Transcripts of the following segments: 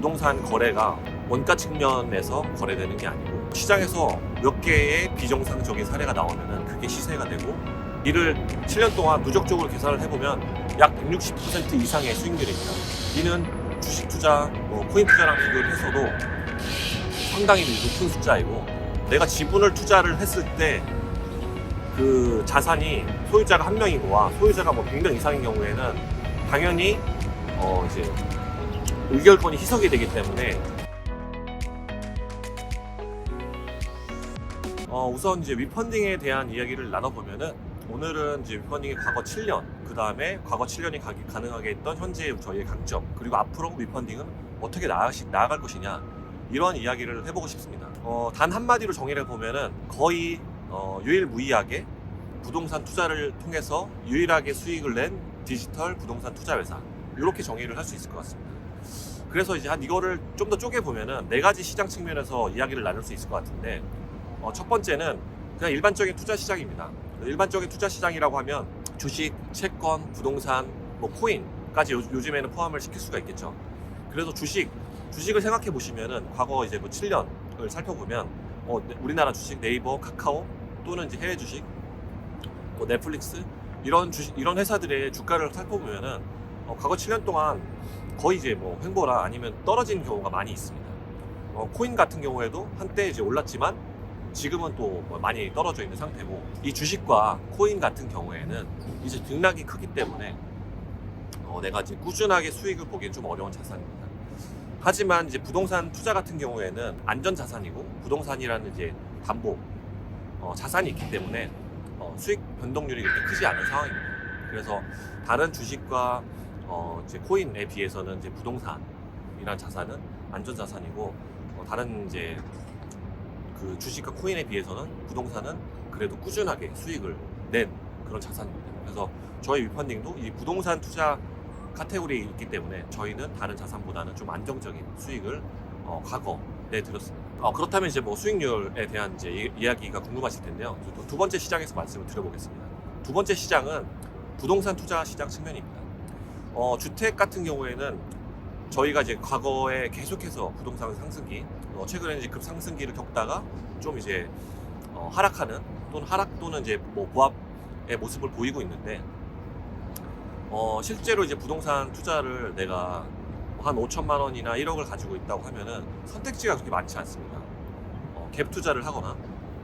부동산 거래가 원가 측면에서 거래되는 게 아니고 시장에서 몇 개의 비정상적인 사례가 나오면 그게 시세가 되고 이를 7년 동안 누적적으로 계산을 해보면 약 160% 이상의 수익률입니다. 이는 주식 투자, 코인 투자랑 비교를 해서도 상당히 높은 숫자이고 내가 지분을 투자를 했을 때 그 자산이 소유자가 한 명이고와 소유자가 100명 이상인 경우에는 당연히 이제 의결권이 희석이 되기 때문에 우선 이제 위펀딩에 대한 이야기를 나눠보면은 오늘은 이제 위펀딩의 과거 7년, 그 다음에 과거 7년이 가능하게 했던 현재 저희의 강점, 그리고 앞으로 위펀딩은 어떻게 나아갈 것이냐 이런 이야기를 해보고 싶습니다. 단 한마디로 정의를 해보면은 거의 유일무이하게 부동산 투자를 통해서 유일하게 수익을 낸 디지털 부동산 투자 회사, 이렇게 정의를 할 수 있을 것 같습니다. 그래서 이제 이거를 좀 더 쪼개보면은 4가지 시장 측면에서 이야기를 나눌 수 있을 것 같은데, 첫 번째는 그냥 일반적인 투자 시장입니다. 일반적인 투자 시장이라고 하면 주식, 채권, 부동산, 코인까지 요즘에는 포함을 시킬 수가 있겠죠. 그래서 주식을 생각해 보시면은 과거 이제 7년을 살펴보면 우리나라 주식, 네이버, 카카오 또는 이제 해외 주식, 넷플릭스 이런 회사들의 주가를 살펴보면은 과거 7년 동안 거의 이제 횡보라 아니면 떨어진 경우가 많이 있습니다. 코인 같은 경우에도 한때 이제 올랐지만 지금은 또 많이 떨어져 있는 상태고, 이 주식과 코인 같은 경우에는 이제 등락이 크기 때문에 내가 이제 꾸준하게 수익을 보기엔 좀 어려운 자산입니다. 하지만 이제 부동산 투자 같은 경우에는 안전 자산이고 부동산이라는 이제 담보 자산이 있기 때문에 수익 변동률이 그렇게 크지 않은 상황입니다. 그래서 다른 주식과 이제 코인에 비해서는 이제 부동산이라는 자산은 안전 자산이고, 다른 이제 그 주식과 코인에 비해서는 부동산은 그래도 꾸준하게 수익을 낸 그런 자산입니다. 그래서 저희 위펀딩도 이 부동산 투자 카테고리에 있기 때문에 저희는 다른 자산보다는 좀 안정적인 수익을 과거 내드렸습니다. 그렇다면 이제 수익률에 대한 이제 이야기가 궁금하실 텐데요. 두 번째 시장에서 말씀을 드려보겠습니다. 두 번째 시장은 부동산 투자 시장 측면입니다. 주택 같은 경우에는 저희가 이제 과거에 계속해서 부동산 상승기, 최근에 이제 급상승기를 겪다가 좀 이제 하락하는 또는 이제 보합의 모습을 보이고 있는데, 실제로 이제 부동산 투자를 내가 한 5천만 원이나 1억을 가지고 있다고 하면은 선택지가 그렇게 많지 않습니다. 갭 투자를 하거나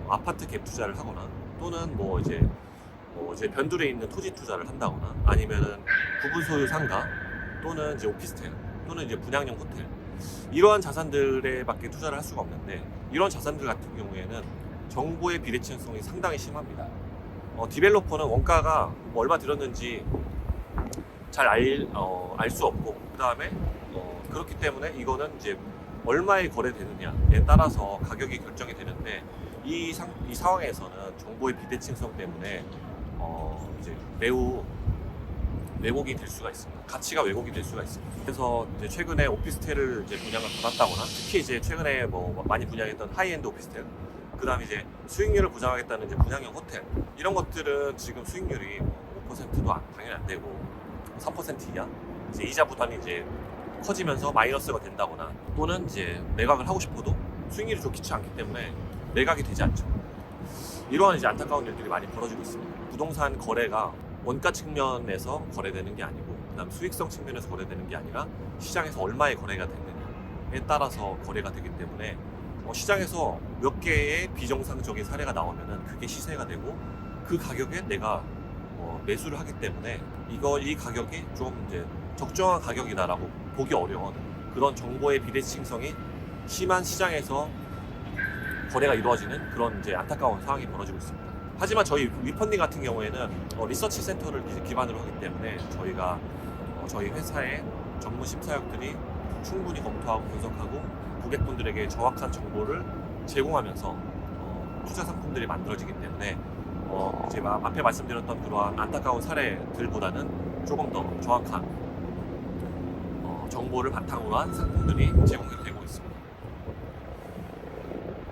아파트 갭 투자를 하거나 또는 이제 변두리에 있는 토지 투자를 한다거나 아니면은 구분 소유 상가 또는 이제 오피스텔 또는 이제 분양형 호텔, 이러한 자산들에 밖에 투자를 할 수가 없는데, 이런 자산들 같은 경우에는 정보의 비대칭성이 상당히 심합니다. 디벨로퍼는 원가가 얼마 들었는지 잘 알 수 없고, 그 다음에 그렇기 때문에 이거는 이제 얼마에 거래되느냐에 따라서 가격이 결정이 되는데, 이 상황에서는 정보의 비대칭성 때문에 이제 매우 왜곡이 될 수가 있습니다. 가치가 왜곡이 될 수가 있습니다. 그래서 이제 최근에 오피스텔을 이제 분양을 받았다거나, 특히 이제 최근에 많이 분양했던 하이엔드 오피스텔, 그 다음에 이제 수익률을 보장하겠다는 이제 분양형 호텔, 이런 것들은 지금 수익률이 5%도 당연히 안 되고 3% 이하, 이제 이자 부담이 이제 커지면서 마이너스가 된다거나, 또는 이제 매각을 하고 싶어도 수익률이 좋지 않기 때문에 매각이 되지 않죠. 이러한 이제 안타까운 일들이 많이 벌어지고 있습니다. 부동산 거래가 원가 측면에서 거래되는 게 아니고, 그다음 수익성 측면에서 거래되는 게 아니라 시장에서 얼마에 거래가 되느냐에 따라서 거래가 되기 때문에 시장에서 몇 개의 비정상적인 사례가 나오면은 그게 시세가 되고, 그 가격에 내가 매수를 하기 때문에 이 가격이 좀 이제 적정한 가격이다라고 보기 어려운 그런 정보의 비대칭성이 심한 시장에서 거래가 이루어지는 그런 이제 안타까운 상황이 벌어지고 있습니다. 하지만 저희 위펀딩 같은 경우에는 리서치 센터를 이제 기반으로 하기 때문에 저희가 저희 회사의 전문 심사역들이 충분히 검토하고 분석하고 고객분들에게 정확한 정보를 제공하면서 투자 상품들이 만들어지기 때문에 이제 앞에 말씀드렸던 그러한 안타까운 사례들보다는 조금 더 정확한 정보를 바탕으로 한 상품들이 제공이 되고 있습니다.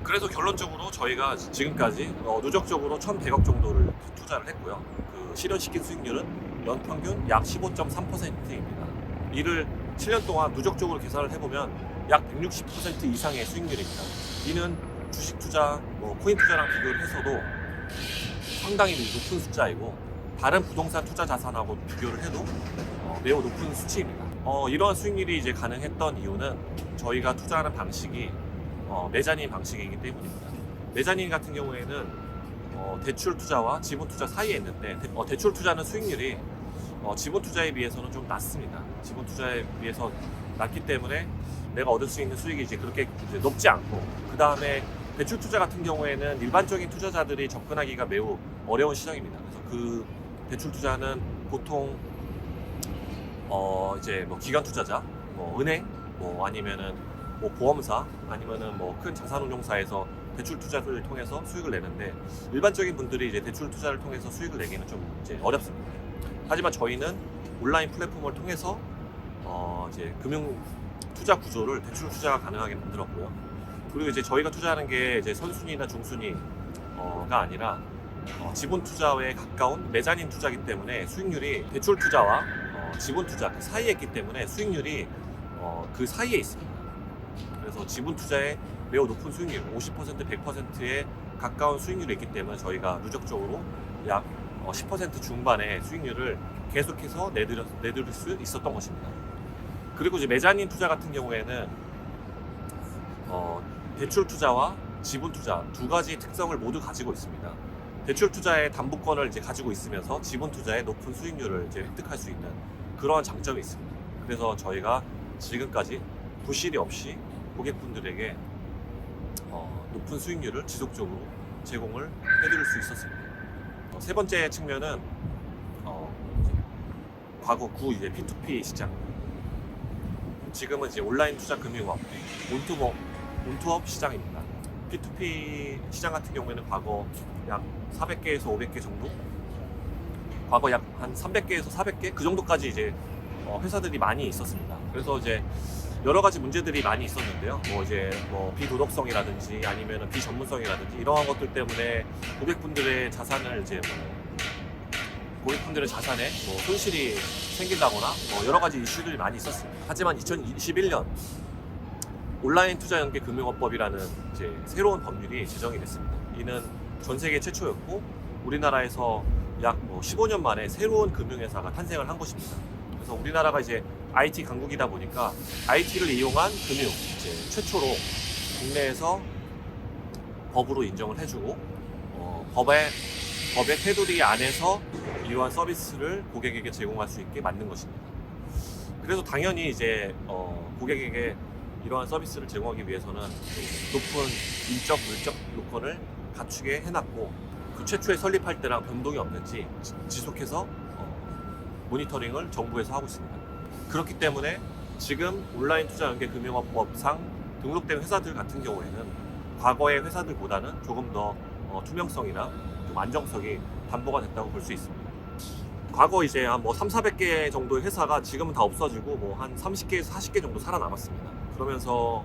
그래서 결론적으로 저희가 지금까지 누적적으로 1,100억 정도를 투자를 했고요. 그 실현시킨 수익률은 연평균 약 15.3%입니다. 이를 7년 동안 누적적으로 계산을 해보면 약 160% 이상의 수익률입니다. 이는 주식 투자, 코인 투자랑 비교를 해서도 상당히 높은 숫자이고 다른 부동산 투자 자산하고 비교를 해도 매우 높은 수치입니다. 이러한 수익률이 이제 가능했던 이유는 저희가 투자하는 방식이 메자닌 방식이기 때문입니다. 메자닌 같은 경우에는 대출 투자와 지분 투자 사이에 있는데 대출 투자는 수익률이 지분 투자에 비해서는 좀 낮습니다. 지분 투자에 비해서 낮기 때문에 내가 얻을 수 있는 수익이 이제 그렇게 이제 높지 않고, 그 다음에 대출 투자 같은 경우에는 일반적인 투자자들이 접근하기가 매우 어려운 시장입니다. 그래서 그 대출 투자는 보통 이제 기관 투자자, 은행, 아니면은 보험사, 아니면은 큰 자산운용사에서 대출 투자를 통해서 수익을 내는데, 일반적인 분들이 이제 대출 투자를 통해서 수익을 내기는 좀 이제 어렵습니다. 하지만 저희는 온라인 플랫폼을 통해서 이제 금융 투자 구조를 대출 투자가 가능하게 만들었고요. 그리고 이제 저희가 투자하는 게 이제 선순위나 중순위가 아니라 지분 투자에 가까운 메자닌 투자이기 때문에 수익률이 대출 투자와 지분 투자 그 사이에 있기 때문에 수익률이 그 사이에 있습니다. 그래서 지분 투자에 매우 높은 수익률, 50%, 100%에 가까운 수익률이 있기 때문에 저희가 누적적으로 약 10% 중반의 수익률을 계속해서 내드릴 수 있었던 것입니다. 그리고 이제 메자닌 투자 같은 경우에는 대출 투자와 지분 투자 두 가지 특성을 모두 가지고 있습니다. 대출 투자의 담보권을 이제 가지고 있으면서 지분 투자의 높은 수익률을 이제 획득할 수 있는 그러한 장점이 있습니다. 그래서 저희가 지금까지 부실이 없이 고객분들에게 높은 수익률을 지속적으로 제공을 해드릴 수 있었습니다. 세 번째 측면은 과거 구 이제 P2P 시장, 지금은 이제 온라인 투자 금융업, 온투업 시장입니다. P2P 시장 같은 경우에는 과거 약 400개에서 500개 정도, 과거 약 한 300개에서 400개 그 정도까지 이제 회사들이 많이 있었습니다. 그래서 이제 여러 가지 문제들이 많이 있었는데요. 비도덕성이라든지 아니면 비전문성이라든지 이러한 것들 때문에 고객분들의 자산을 이제 고객분들의 자산에 손실이 생긴다거나 여러 가지 이슈들이 많이 있었습니다. 하지만 2021년 온라인 투자 연계 금융업법이라는 이제 새로운 법률이 제정이 됐습니다. 이는 전 세계 최초였고 우리나라에서 약 15년 만에 새로운 금융회사가 탄생을 한 것입니다. 그래서 우리나라가 이제 IT 강국이다 보니까 IT를 이용한 금융 이제 최초로 국내에서 법으로 인정을 해주고 법의 테두리 안에서 이러한 서비스를 고객에게 제공할 수 있게 만든 것입니다. 그래서 당연히 이제 고객에게 이러한 서비스를 제공하기 위해서는 높은 인적, 물적 요건을 갖추게 해놨고, 그 최초에 설립할 때랑 변동이 없는지 지속해서 모니터링을 정부에서 하고 있습니다. 그렇기 때문에 지금 온라인 투자 연계 금융업법상 등록된 회사들 같은 경우에는 과거의 회사들보다는 조금 더 투명성이나 좀 안정성이 담보가 됐다고 볼 수 있습니다. 과거 이제 한 300-400개 정도의 회사가 지금은 다 없어지고 한 30개에서 40개 정도 살아남았습니다. 그러면서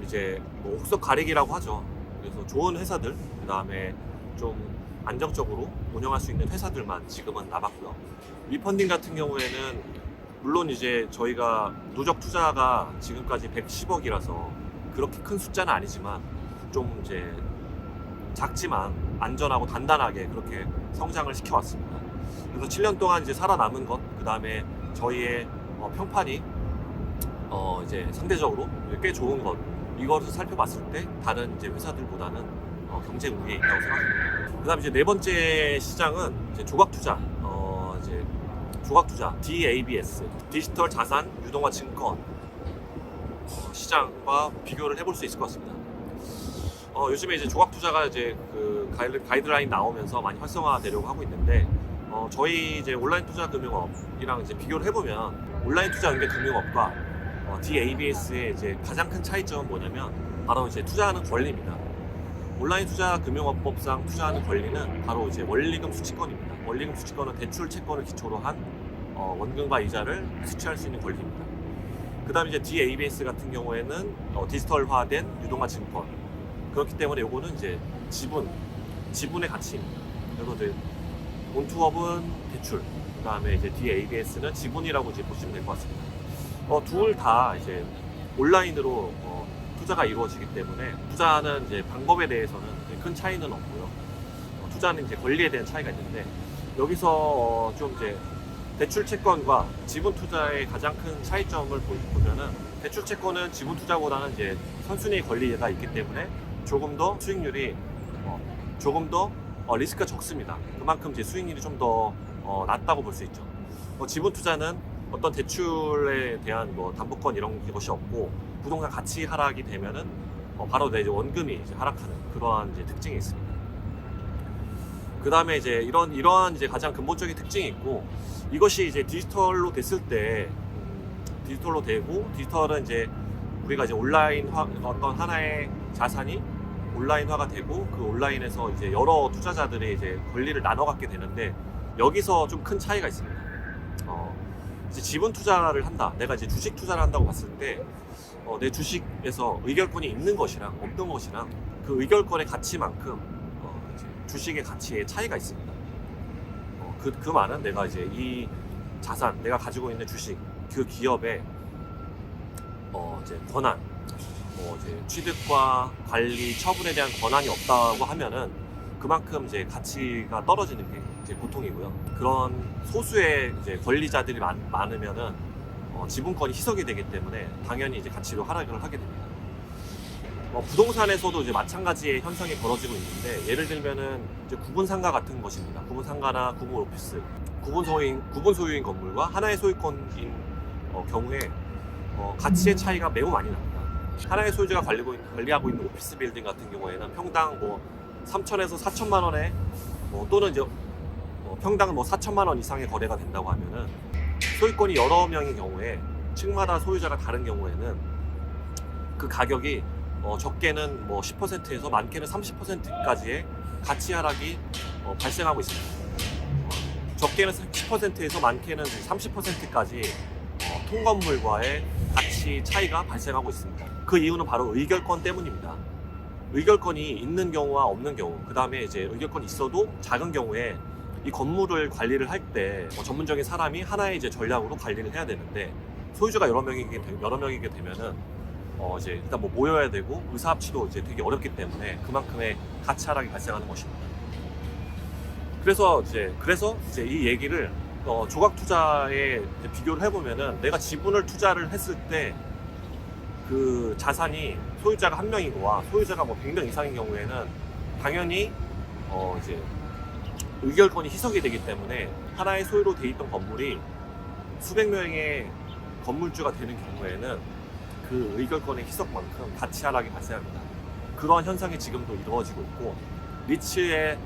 이제 옥석 가리기라고 하죠. 그래서 좋은 회사들, 그 다음에 좀 안정적으로 운영할 수 있는 회사들만 지금은 남았고요. 리펀딩 같은 경우에는 물론 이제 저희가 누적 투자가 지금까지 110억이라서 그렇게 큰 숫자는 아니지만 좀 이제 작지만 안전하고 단단하게 그렇게 성장을 시켜왔습니다. 그래서 7년 동안 이제 살아남은 것, 그 다음에 저희의 평판이 이제 상대적으로 꽤 좋은 것, 이것을 살펴봤을 때 다른 이제 회사들보다는 경쟁 우위에 있다고 생각합니다. 그 다음에 이제 네 번째 시장은 이제 조각투자, 조각투자 DABS, 디지털 자산 유동화 증권 시장과 비교를 해볼 수 있을 것 같습니다. 요즘에 이제 조각투자가 이제 그 가이드라인 나오면서 많이 활성화되려고 하고 있는데, 저희 이제 온라인 투자 금융업이랑 이제 비교를 해보면 온라인 투자 연계 금융업과 DABS의 이제 가장 큰 차이점은 뭐냐면 바로 이제 투자하는 권리입니다. 온라인 투자 금융업법상 투자하는 권리는 바로 이제 원리금 수취권입니다. 원리금 수취권은 대출 채권을 기초로 한 원금과 이자를 수취할 수 있는 권리입니다. 그 다음에 이제 DABS 같은 경우에는 디지털화된 유동화 증권. 그렇기 때문에 요거는 이제 지분의 가치입니다. 그래서 이제 온투업은 대출, 그 다음에 이제 DABS는 지분이라고 이제 보시면 될 것 같습니다. 둘 다 이제 온라인으로 투자가 이루어지기 때문에 투자하는 이제 방법에 대해서는 큰 차이는 없고요. 투자는 이제 권리에 대한 차이가 있는데 여기서 좀 이제 대출 채권과 지분 투자의 가장 큰 차이점을 보면은 대출 채권은 지분 투자보다는 이제 선순위 권리가 있기 때문에 조금 더 수익률이 조금 더 리스크가 적습니다. 그만큼 이제 수익률이 좀 더 낮다고 볼 수 있죠. 지분 투자는 어떤 대출에 대한 뭐 담보권 이런 것이 없고 부동산 가치 하락이 되면은 바로 내 이제 원금이 이제 하락하는 그러한 이제 특징이 있습니다. 그 다음에 이제 이러한 이제 가장 근본적인 특징이 있고 이것이 이제 디지털로 됐을 때 디지털로 되고 디지털은 이제 우리가 이제 온라인화 어떤 하나의 자산이 온라인화가 되고 그 온라인에서 이제 여러 투자자들의 이제 권리를 나눠 갖게 되는데 여기서 좀 큰 차이가 있습니다. 이제 지분 투자를 한다. 내가 이제 주식 투자를 한다고 봤을 때 내 주식에서 의결권이 있는 것이랑 없는 것이랑 그 의결권의 가치만큼 이제 주식의 가치에 차이가 있습니다. 그 말은 내가 이제 이 자산, 내가 가지고 있는 주식, 그 기업의 이제 권한, 이제 취득과 관리, 처분에 대한 권한이 없다고 하면은 그만큼 이제 가치가 떨어지는 게 이제 보통이고요. 그런 소수의 이제 권리자들이 많으면은 지분권이 희석이 되기 때문에 당연히 이제 가치로 하락을 하게 됩니다. 부동산에서도 이제 마찬가지의 현상이 벌어지고 있는데 예를 들면은 이제 구분상가 같은 것입니다. 구분상가나 구분 오피스, 구분 소유인 건물과 하나의 소유권인 경우에 가치의 차이가 매우 많이 납니다. 하나의 소유주가 관리하고 있는 오피스 빌딩 같은 경우에는 평당 뭐 3천에서 4천만 원에 또는 이제 평당 뭐 4천만 원 이상의 거래가 된다고 하면은 소유권이 여러 명인 경우에 층마다 소유자가 다른 경우에는 그 가격이 적게는 뭐 10%에서 많게는 30%까지의 가치 하락이 발생하고 있습니다. 적게는 10%에서 많게는 30%까지 통건물과의 가치 차이가 발생하고 있습니다. 그 이유는 바로 의결권 때문입니다. 의결권이 있는 경우와 없는 경우, 그 다음에 이제 의결권이 있어도 작은 경우에 이 건물을 관리를 할 때 전문적인 사람이 하나의 이제 전략으로 관리를 해야 되는데 소유주가 여러 명이게 되면은 이제 일단 뭐 모여야 되고 의사 합치도 이제 되게 어렵기 때문에 그만큼의 가치 하락이 발생하는 것입니다. 그래서 이제 이 얘기를 조각 투자에 비교를 해보면은 내가 지분을 투자를 했을 때 그 자산이 소유자가 한 명이고와 소유자가 뭐 100명 이상인 경우에는 당연히 이제 의결권이 희석이 되기 때문에 하나의 소유로 돼 있던 건물이 수백 명의 건물주가 되는 경우에는 그 의결권의 희석만큼 가치 하락이 발생합니다. 그러한 현상이 지금도 이루어지고 있고 리츠의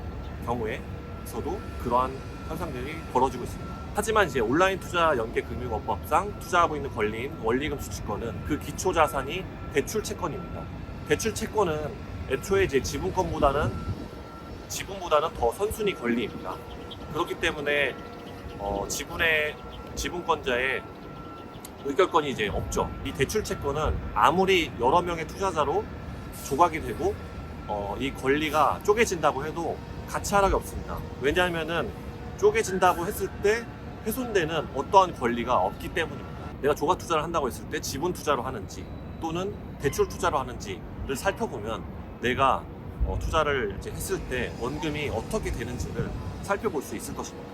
경우에서도 그러한 현상들이 벌어지고 있습니다. 하지만 이제 온라인 투자 연계금융업법상 투자하고 있는 권리인 원리금 수취권은 그 기초 자산이 대출 채권입니다. 대출 채권은 애초에 이제 지분보다는 더 선순위 권리입니다. 그렇기 때문에 지분권자의 의결권이 이제 없죠. 이 대출 채권은 아무리 여러 명의 투자자로 조각이 되고 이 권리가 쪼개진다고 해도 가치 하락이 없습니다. 왜냐하면은 쪼개진다고 했을 때 훼손되는 어떠한 권리가 없기 때문입니다. 내가 조각 투자를 한다고 했을 때 지분 투자로 하는지 또는 대출 투자로 하는지를 살펴보면 내가 투자를 이제 했을 때 원금이 어떻게 되는지를 살펴볼 수 있을 것입니다.